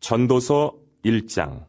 전도서 1장.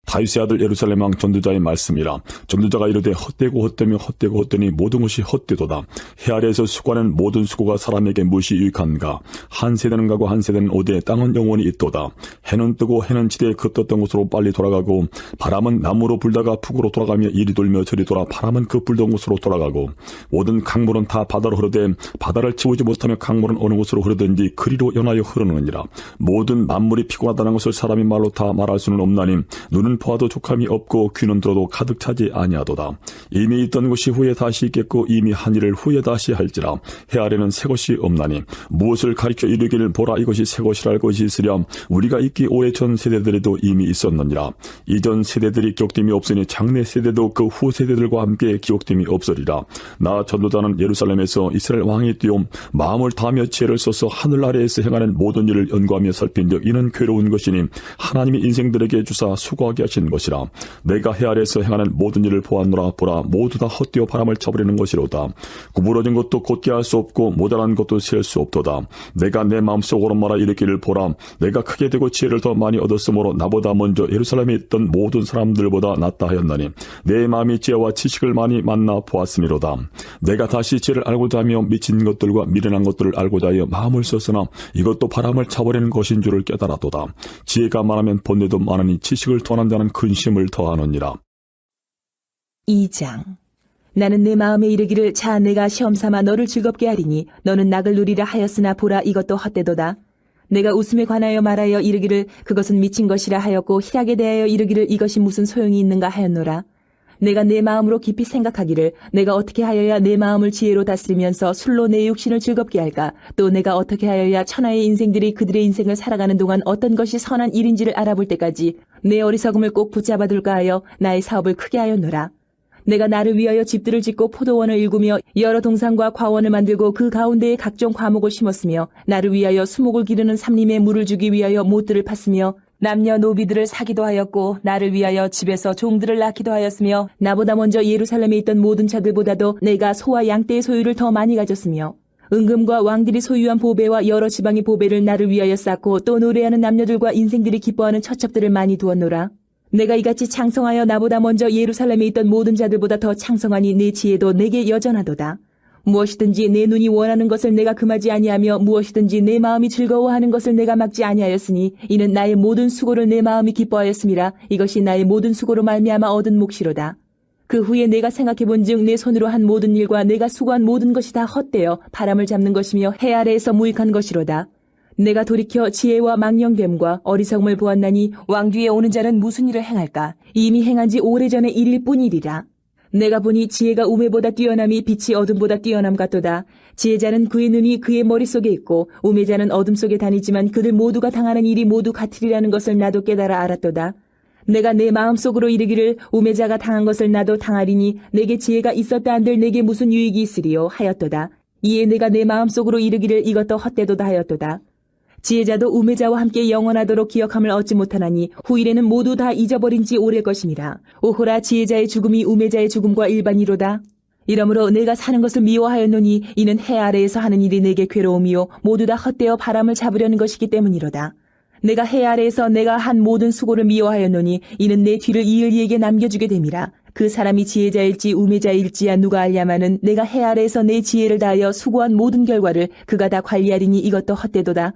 다윗의 아들 예루살렘 왕 전도자의 말씀이라. 전도자가 이르되 헛되고 헛되며 헛되고 헛되니 모든 것이 헛되도다. 해 아래에서 수고하는 모든 수고가 사람에게 무엇이 유익한가. 한 세대는 가고 한 세대는 오되 땅은 영원히 있도다. 해는 뜨고 해는 지대에 긋떴던 곳으로 빨리 돌아가고 바람은 남으로 불다가 북으로 돌아가며 이리 돌며 저리 돌아 바람은 그 불던 곳으로 돌아가고 모든 강물은 다 바다로 흐르되 바다를 치우지 못하며 강물은 어느 곳으로 흐르든지 그리로 연하여 흐르느니라. 모든 만물이 피곤하다는 것을 사람이 말로 다 말할 수는 없나니 눈은 보아도 족함이 없고 귀는 들어도 가득 차지 아니하도다. 이미 있던 것이 후에 다시 있겠고 이미 한 일을 후에 다시 할지라. 해 아래는 새 것이 없나니 무엇을 가리켜 이르기를 보라 이것이 새 것이라 할 것이 있으랴. 우리가 있기 오래 전 세대들에도 이미 있었느니라. 이전 세대들이 기억됨이 없으니 장래 세대도 그 후 세대들과 함께 기억됨이 없으리라. 나 전도자는 예루살렘에서 이스라엘 왕이 뛰어 마음을 다하며 지혜를 써서 하늘 아래에서 행하는 모든 일을 연구하며 살핀즉 이는 괴로운 것이니 하나님이 인생들에게 주사 수고하게 하신 것이라. 내가 해 아래에서 행하는 모든 일을 보았노라. 보라 모두 다 헛되어 바람을 쳐버리는 것이로다. 구부러진 것도 곧게 할 수 없고 모자란 것도 셀 수 없도다. 내가 내 마음속으로 말하 이르기를 보라 내가 크게 되고 지혜를 더 많이 얻었으므로 나보다 먼저 예루살렘에 있던 모든 사람들보다 낫다 하였나니 내 마음이 지혜와 지식을 많이 만나 보았음이로다. 내가 다시 지혜를 알고자 하며 미친 것들과 미련한 것들을 알고자 하여 마음을 썼으나 이것도 바람을 차버리는 것인 줄을 깨달았도다. 지혜가 많으면 본내도 많으니 지식을 더하는 자는 근심을 더하느니라. 2장. 나는 내 마음에 이르기를 자 내가 시험삼아 너를 즐겁게 하리니 너는 낙을 누리라 하였으나 보라 이것도 헛되도다. 내가 웃음에 관하여 말하여 이르기를 그것은 미친 것이라 하였고 희락에 대하여 이르기를 이것이 무슨 소용이 있는가 하였노라. 내가 내 마음으로 깊이 생각하기를 내가 어떻게 하여야 내 마음을 지혜로 다스리면서 술로 내 육신을 즐겁게 할까. 또 내가 어떻게 하여야 천하의 인생들이 그들의 인생을 살아가는 동안 어떤 것이 선한 일인지를 알아볼 때까지 내 어리석음을 꼭 붙잡아둘까 하여 나의 사업을 크게 하였노라. 내가 나를 위하여 집들을 짓고 포도원을 일구며 여러 동산과 과원을 만들고 그 가운데에 각종 과목을 심었으며 나를 위하여 수목을 기르는 삼림에 물을 주기 위하여 못들을 팠으며 남녀 노비들을 사기도 하였고 나를 위하여 집에서 종들을 낳기도 하였으며 나보다 먼저 예루살렘에 있던 모든 자들보다도 내가 소와 양떼의 소유를 더 많이 가졌으며 은금과 왕들이 소유한 보배와 여러 지방의 보배를 나를 위하여 쌓고 또 노래하는 남녀들과 인생들이 기뻐하는 처첩들을 많이 두었노라. 내가 이같이 창성하여 나보다 먼저 예루살렘에 있던 모든 자들보다 더 창성하니 내 지혜도 내게 여전하도다. 무엇이든지 내 눈이 원하는 것을 내가 금하지 아니하며 무엇이든지 내 마음이 즐거워하는 것을 내가 막지 아니하였으니 이는 나의 모든 수고를 내 마음이 기뻐하였음이라. 이것이 나의 모든 수고로 말미암아 얻은 몫이로다. 그 후에 내가 생각해본즉 내 손으로 한 모든 일과 내가 수고한 모든 것이 다 헛되어 바람을 잡는 것이며 해 아래에서 무익한 것이로다. 내가 돌이켜 지혜와 망령됨과 어리석음을 보았나니 왕 뒤에 오는 자는 무슨 일을 행할까. 이미 행한 지 오래전의 일일 뿐이리라. 내가 보니 지혜가 우매보다 뛰어남이 빛이 어둠보다 뛰어남 같도다. 지혜자는 그의 눈이 그의 머릿속에 있고 우매자는 어둠 속에 다니지만 그들 모두가 당하는 일이 모두 같으리라는 것을 나도 깨달아 알았도다. 내가 내 마음속으로 이르기를 우매자가 당한 것을 나도 당하리니 내게 지혜가 있었다 한들 내게 무슨 유익이 있으리요 하였도다. 이에 내가 내 마음속으로 이르기를 이것도 헛되도다 하였도다. 지혜자도 우매자와 함께 영원하도록 기억함을 얻지 못하나니 후일에는 모두 다 잊어버린 지 오래일 것임이라. 오호라 지혜자의 죽음이 우매자의 죽음과 일반이로다. 이러므로 내가 사는 것을 미워하였노니 이는 해 아래에서 하는 일이 내게 괴로움이요 모두 다 헛되어 바람을 잡으려는 것이기 때문이로다. 내가 해 아래에서 내가 한 모든 수고를 미워하였노니 이는 내 뒤를 이을 이에게 남겨주게 됨이라. 그 사람이 지혜자일지 우매자일지야 누가 알냐마는 내가 해 아래에서 내 지혜를 다하여 수고한 모든 결과를 그가 다 관리하리니 이것도 헛되도다.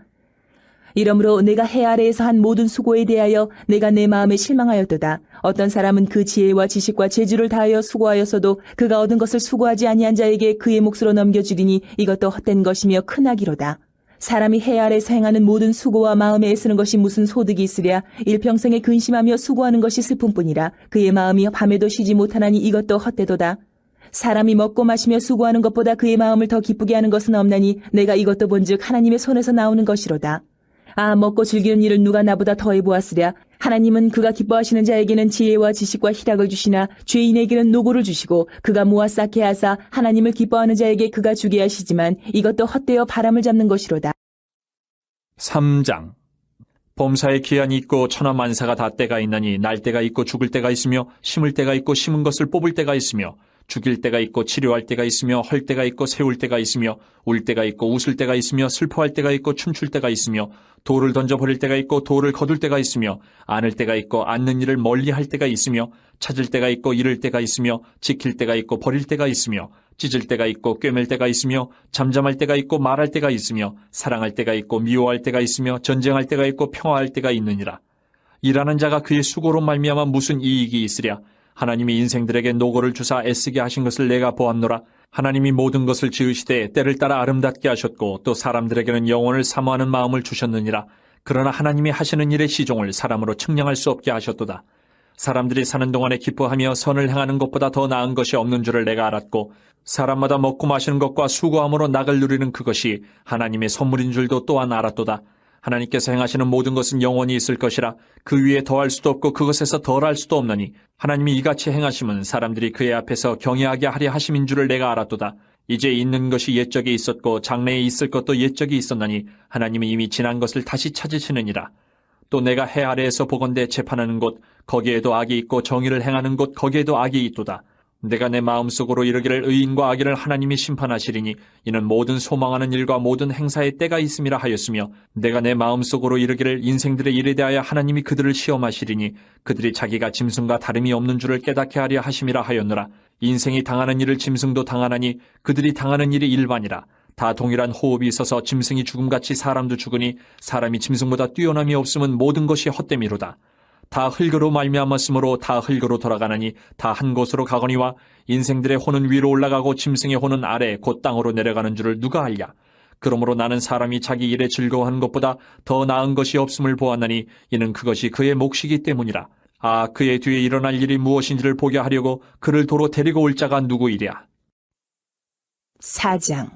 이러므로 내가 해 아래에서 한 모든 수고에 대하여 내가 내 마음에 실망하였도다. 어떤 사람은 그 지혜와 지식과 재주를 다하여 수고하였어도 그가 얻은 것을 수고하지 아니한 자에게 그의 몫으로 넘겨주리니 이것도 헛된 것이며 큰 악이로다. 사람이 해 아래에서 행하는 모든 수고와 마음에 애쓰는 것이 무슨 소득이 있으랴. 일평생에 근심하며 수고하는 것이 슬픔뿐이라. 그의 마음이 밤에도 쉬지 못하나니 이것도 헛되도다. 사람이 먹고 마시며 수고하는 것보다 그의 마음을 더 기쁘게 하는 것은 없나니 내가 이것도 본즉 하나님의 손에서 나오는 것이로다. 아 먹고 즐기는 일을 누가 나보다 더해 보았으랴. 하나님은 그가 기뻐하시는 자에게는 지혜와 지식과 희락을 주시나 죄인에게는 노고를 주시고 그가 모아 쌓게 하사 하나님을 기뻐하는 자에게 그가 주게 하시지만 이것도 헛되어 바람을 잡는 것이로다. 3장. 범사에 기한이 있고 천하만사가 다 때가 있나니 날 때가 있고 죽을 때가 있으며 심을 때가 있고 심은 것을 뽑을 때가 있으며 죽일 때가 있고 치료할 때가 있으며 헐 때가 있고 세울 때가 있으며 울 때가 있고 웃을 때가 있으며 슬퍼할 때가 있고 춤출 때가 있으며 돌을 던져버릴 때가 있고 돌을 거둘 때가 있으며 안을 때가 있고 앉는 일을 멀리할 때가 있으며 찾을 때가 있고 잃을 때가 있으며 지킬 때가 있고 버릴 때가 있으며 찢을 때가 있고 꿰맬 때가 있으며 잠잠할 때가 있고 말할 때가 있으며 사랑할 때가 있고 미워할 때가 있으며 전쟁할 때가 있고 평화할 때가 있느니라. 일하는 자가 그의 수고로 말미암아 무슨 이익이 있으랴. 하나님이 인생들에게 노고를 주사 애쓰게 하신 것을 내가 보았노라. 하나님이 모든 것을 지으시되 때를 따라 아름답게 하셨고 또 사람들에게는 영혼을 사모하는 마음을 주셨느니라. 그러나 하나님이 하시는 일의 시종을 사람으로 측량할 수 없게 하셨도다. 사람들이 사는 동안에 기뻐하며 선을 행하는 것보다 더 나은 것이 없는 줄을 내가 알았고 사람마다 먹고 마시는 것과 수고함으로 낙을 누리는 그것이 하나님의 선물인 줄도 또한 알았도다. 하나님께서 행하시는 모든 것은 영원히 있을 것이라. 그 위에 더할 수도 없고 그것에서 덜할 수도 없나니 하나님이 이같이 행하심은 사람들이 그의 앞에서 경외하게 하려 하심인 줄을 내가 알았도다. 이제 있는 것이 옛적에 있었고 장래에 있을 것도 옛적에 있었나니 하나님은 이미 지난 것을 다시 찾으시느니라. 또 내가 해 아래에서 보건대 재판하는 곳 거기에도 악이 있고 정의를 행하는 곳 거기에도 악이 있도다. 내가 내 마음속으로 이르기를 의인과 악인을 하나님이 심판하시리니 이는 모든 소망하는 일과 모든 행사의 때가 있음이라 하였으며 내가 내 마음속으로 이르기를 인생들의 일에 대하여 하나님이 그들을 시험하시리니 그들이 자기가 짐승과 다름이 없는 줄을 깨닫게 하려 하심이라 하였노라. 인생이 당하는 일을 짐승도 당하나니 그들이 당하는 일이 일반이라. 다 동일한 호흡이 있어서 짐승이 죽음같이 사람도 죽으니 사람이 짐승보다 뛰어남이 없음은 모든 것이 헛됨이로다. 다 흙으로 말미암았으므로 다 흙으로 돌아가나니 다 한 곳으로 가거니와 인생들의 혼은 위로 올라가고 짐승의 혼은 아래 곧 땅으로 내려가는 줄을 누가 알랴. 그러므로 나는 사람이 자기 일에 즐거워하는 것보다 더 나은 것이 없음을 보았나니 이는 그것이 그의 몫이기 때문이라. 아, 그의 뒤에 일어날 일이 무엇인지를 보게 하려고 그를 도로 데리고 올 자가 누구이랴. 4장.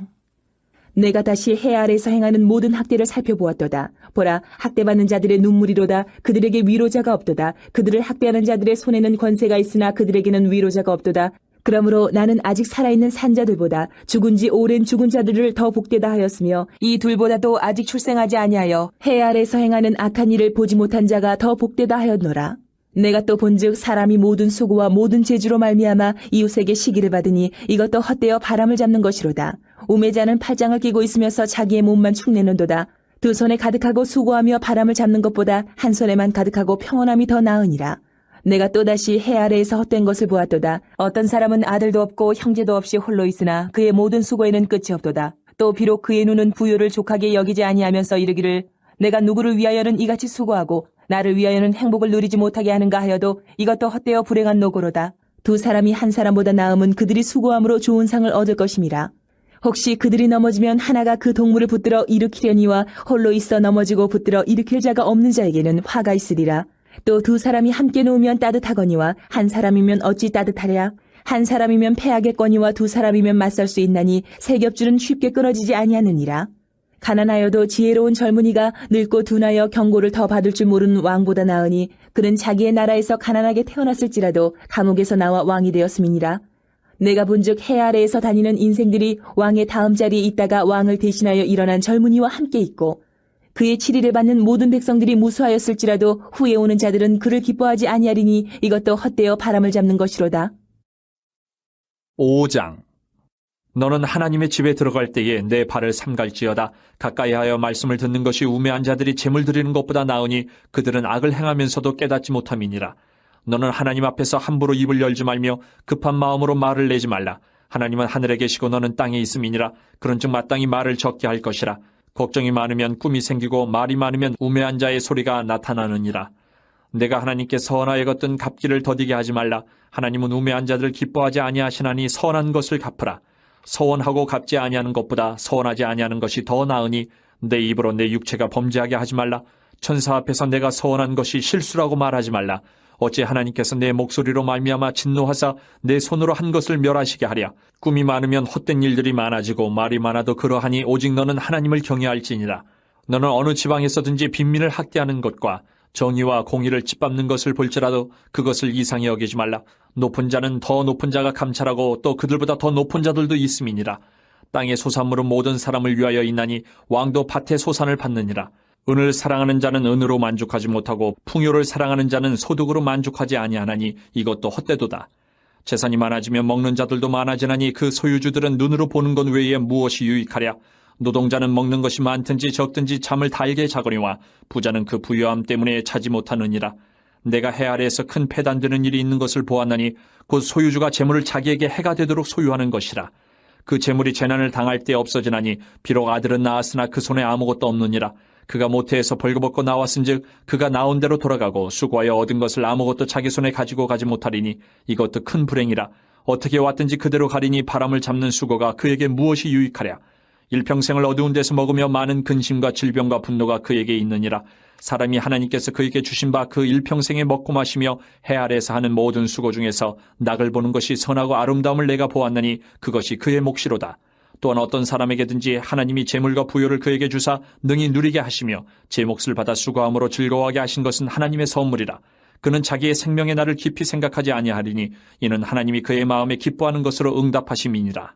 내가 다시 해 아래에서 행하는 모든 학대를 살펴보았도다. 보라, 학대받는 자들의 눈물이로다. 그들에게 위로자가 없도다. 그들을 학대하는 자들의 손에는 권세가 있으나 그들에게는 위로자가 없도다. 그러므로 나는 아직 살아있는 산자들보다 죽은 지 오랜 죽은 자들을 더 복되다 하였으며 이 둘보다도 아직 출생하지 아니하여 해 아래에서 행하는 악한 일을 보지 못한 자가 더 복되다 하였노라. 내가 또 본즉 사람이 모든 수고와 모든 재주로 말미암아 이웃에게 시기를 받으니 이것도 헛되어 바람을 잡는 것이로다. 우매자는 팔짱을 끼고 있으면서 자기의 몸만 축내는도다. 두 손에 가득하고 수고하며 바람을 잡는 것보다 한 손에만 가득하고 평온함이 더 나으니라. 내가 또다시 해 아래에서 헛된 것을 보았도다. 어떤 사람은 아들도 없고 형제도 없이 홀로 있으나 그의 모든 수고에는 끝이 없도다. 또 비록 그의 눈은 부요를 족하게 여기지 아니하면서 이르기를 내가 누구를 위하여는 이같이 수고하고 나를 위하여는 행복을 누리지 못하게 하는가 하여도 이것도 헛되어 불행한 노고로다. 두 사람이 한 사람보다 나음은 그들이 수고함으로 좋은 상을 얻을 것임이라. 혹시 그들이 넘어지면 하나가 그 동물을 붙들어 일으키려니와 홀로 있어 넘어지고 붙들어 일으킬 자가 없는 자에게는 화가 있으리라. 또 두 사람이 함께 누우면 따뜻하거니와 한 사람이면 어찌 따뜻하랴. 한 사람이면 패하겠거니와 두 사람이면 맞설 수 있나니 세 겹줄은 쉽게 끊어지지 아니하느니라. 가난하여도 지혜로운 젊은이가 늙고 둔하여 경고를 더 받을 줄 모르는 왕보다 나으니 그는 자기의 나라에서 가난하게 태어났을지라도 감옥에서 나와 왕이 되었음이니라. 내가 본즉 해 아래에서 다니는 인생들이 왕의 다음 자리에 있다가 왕을 대신하여 일어난 젊은이와 함께 있고 그의 치리를 받는 모든 백성들이 무수하였을지라도 후에 오는 자들은 그를 기뻐하지 아니하리니 이것도 헛되어 바람을 잡는 것이로다. 5장. 너는 하나님의 집에 들어갈 때에 내 발을 삼갈지어다. 가까이하여 말씀을 듣는 것이 우매한 자들이 재물 드리는 것보다 나으니 그들은 악을 행하면서도 깨닫지 못함이니라. 너는 하나님 앞에서 함부로 입을 열지 말며 급한 마음으로 말을 내지 말라. 하나님은 하늘에 계시고 너는 땅에 있음이니라. 그런즉 마땅히 말을 적게 할 것이라. 걱정이 많으면 꿈이 생기고 말이 많으면 우매한 자의 소리가 나타나느니라. 내가 하나님께 선하여 걷던 갚기를 더디게 하지 말라. 하나님은 우매한 자들을 기뻐하지 아니하시나니 선한 것을 갚으라. 서원하고 갚지 아니하는 것보다 서원하지 아니하는 것이 더 나으니 내 입으로 내 육체가 범죄하게 하지 말라. 천사 앞에서 내가 서원한 것이 실수라고 말하지 말라. 어찌 하나님께서 내 목소리로 말미암아 진노하사 내 손으로 한 것을 멸하시게 하랴. 꿈이 많으면 헛된 일들이 많아지고 말이 많아도 그러하니 오직 너는 하나님을 경외할지니라. 너는 어느 지방에서든지 빈민을 학대하는 것과 정의와 공의를 짓밟는 것을 볼지라도 그것을 이상히 여기지 말라. 높은 자는 더 높은 자가 감찰하고 또 그들보다 더 높은 자들도 있음이니라. 땅의 소산물은 모든 사람을 위하여 있나니 왕도 밭의 소산을 받느니라. 은을 사랑하는 자는 은으로 만족하지 못하고 풍요를 사랑하는 자는 소득으로 만족하지 아니하나니 이것도 헛되도다. 재산이 많아지면 먹는 자들도 많아지나니 그 소유주들은 눈으로 보는 것 외에 무엇이 유익하랴. 노동자는 먹는 것이 많든지 적든지 잠을 달게 자거니와 부자는 그 부유함 때문에 자지 못하느니라. 내가 해 아래에서 큰 패단되는 일이 있는 것을 보았나니 곧 소유주가 재물을 자기에게 해가 되도록 소유하는 것이라. 그 재물이 재난을 당할 때 없어지나니 비록 아들은 낳았으나 그 손에 아무것도 없느니라. 그가 모태에서 벌거벗고 나왔은즉 그가 나온 대로 돌아가고 수고하여 얻은 것을 아무것도 자기 손에 가지고 가지 못하리니 이것도 큰 불행이라. 어떻게 왔든지 그대로 가리니 바람을 잡는 수고가 그에게 무엇이 유익하랴. 일평생을 어두운 데서 먹으며 많은 근심과 질병과 분노가 그에게 있느니라. 사람이 하나님께서 그에게 주신 바 그 일평생에 먹고 마시며 해 아래에서 하는 모든 수고 중에서 낙을 보는 것이 선하고 아름다움을 내가 보았느니 그것이 그의 몫이로다. 또한 어떤 사람에게든지 하나님이 재물과 부요를 그에게 주사 능히 누리게 하시며 제 몫을 받아 수고함으로 즐거워하게 하신 것은 하나님의 선물이라. 그는 자기의 생명의 날을 깊이 생각하지 아니하리니 이는 하나님이 그의 마음에 기뻐하는 것으로 응답하심이니라.